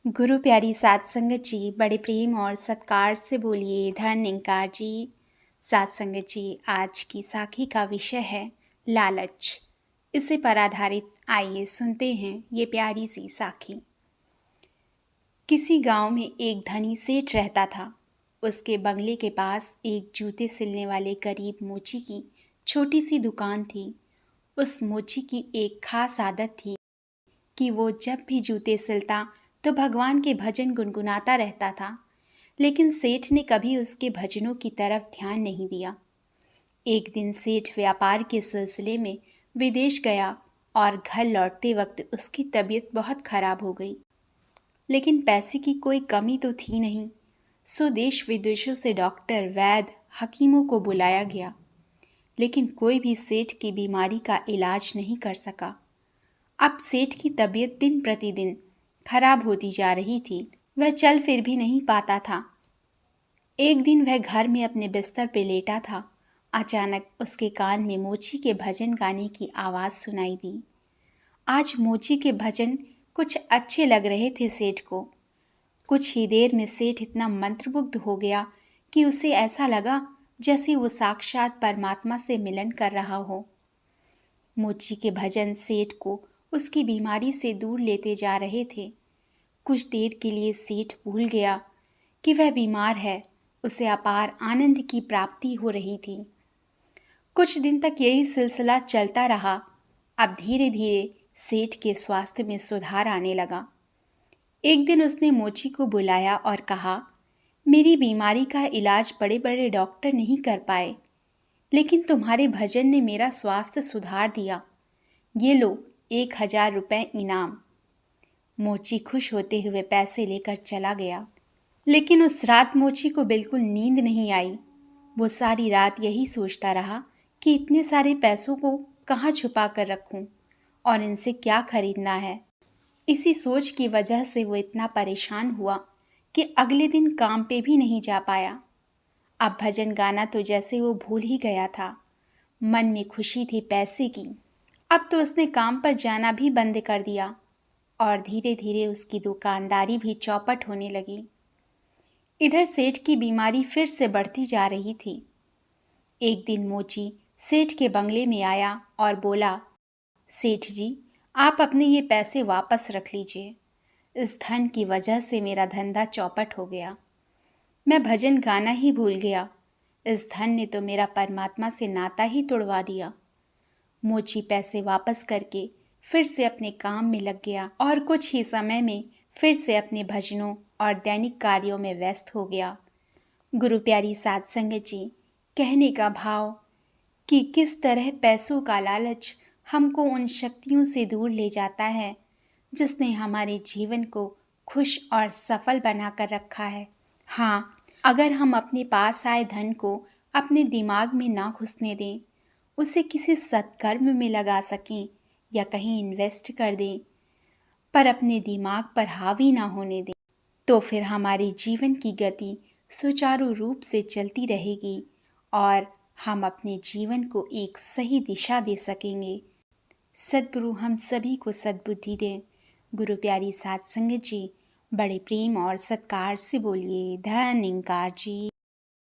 गुरु प्यारी सात संगत जी, बड़े प्रेम और सत्कार से बोलिए धन निंकार जी। सात संगत जी, आज की साखी का विषय है लालच। इसी पर आधारित आइए सुनते हैं ये प्यारी सी साखी। किसी गांव में एक धनी सेठ रहता था। उसके बंगले के पास एक जूते सिलने वाले गरीब मोची की छोटी सी दुकान थी। उस मोची की एक खास आदत थी कि वो जब भी जूते सिलता तो भगवान के भजन गुनगुनाता रहता था। लेकिन सेठ ने कभी उसके भजनों की तरफ ध्यान नहीं दिया। एक दिन सेठ व्यापार के सिलसिले में विदेश गया और घर लौटते वक्त उसकी तबीयत बहुत खराब हो गई। लेकिन पैसे की कोई कमी तो थी नहीं, सो देश विदेशों से डॉक्टर, वैद्य, हकीमों को बुलाया गया, लेकिन कोई भी सेठ की बीमारी का इलाज नहीं कर सका। अब सेठ की तबीयत दिन प्रतिदिन खराब होती जा रही थी। वह चल फिर भी नहीं पाता था। एक दिन वह घर में अपने बिस्तर पर लेटा था। अचानक उसके कान में मोची के भजन गाने की आवाज़ सुनाई दी। आज मोची के भजन कुछ अच्छे लग रहे थे सेठ को। कुछ ही देर में सेठ इतना मंत्रमुग्ध हो गया कि उसे ऐसा लगा जैसे वो साक्षात परमात्मा से मिलन कर रहा हो। मोची के भजन सेठ को उसकी बीमारी से दूर लेते जा रहे थे। कुछ देर के लिए सेठ भूल गया कि वह बीमार है। उसे अपार आनंद की प्राप्ति हो रही थी। कुछ दिन तक यही सिलसिला चलता रहा। अब धीरे धीरे सेठ के स्वास्थ्य में सुधार आने लगा। एक दिन उसने मोची को बुलाया और कहा, मेरी बीमारी का इलाज बड़े बड़े डॉक्टर नहीं कर पाए, लेकिन तुम्हारे भजन ने मेरा स्वास्थ्य सुधार दिया। ये लो 1000 रुपये इनाम। मोची खुश होते हुए पैसे लेकर चला गया। लेकिन उस रात मोची को बिल्कुल नींद नहीं आई। वो सारी रात यही सोचता रहा कि इतने सारे पैसों को कहाँ छुपा कर रखूं और इनसे क्या खरीदना है। इसी सोच की वजह से वो इतना परेशान हुआ कि अगले दिन काम पे भी नहीं जा पाया। अब भजन गाना तो जैसे वो भूल ही गया था। मन में खुशी थी पैसे की। अब तो उसने काम पर जाना भी बंद कर दिया और धीरे धीरे उसकी दुकानदारी भी चौपट होने लगी। इधर सेठ की बीमारी फिर से बढ़ती जा रही थी। एक दिन मोची सेठ के बंगले में आया और बोला, सेठ जी, आप अपने ये पैसे वापस रख लीजिए। इस धन की वजह से मेरा धंधा चौपट हो गया। मैं भजन गाना ही भूल गया। इस धन ने तो मेरा परमात्मा से नाता ही तोड़वा दिया। मोची पैसे वापस करके फिर से अपने काम में लग गया और कुछ ही समय में फिर से अपने भजनों और दैनिक कार्यों में व्यस्त हो गया। गुरु प्यारी सात संगत जी, कहने का भाव कि किस तरह पैसों का लालच हमको उन शक्तियों से दूर ले जाता है जिसने हमारे जीवन को खुश और सफल बनाकर रखा है। हाँ, अगर हम अपने पास आए धन को अपने दिमाग में ना घुसने दें, उसे किसी सत्कर्म में लगा सकें या कहीं इन्वेस्ट कर दें, पर अपने दिमाग पर हावी ना होने दें, तो फिर हमारे जीवन की गति सुचारू रूप से चलती रहेगी और हम अपने जीवन को एक सही दिशा दे सकेंगे। सद्गुरु हम सभी को सद्बुद्धि दें। गुरु प्यारी सात संगत जी, बड़े प्रेम और सत्कार से बोलिए धन निंकार जी।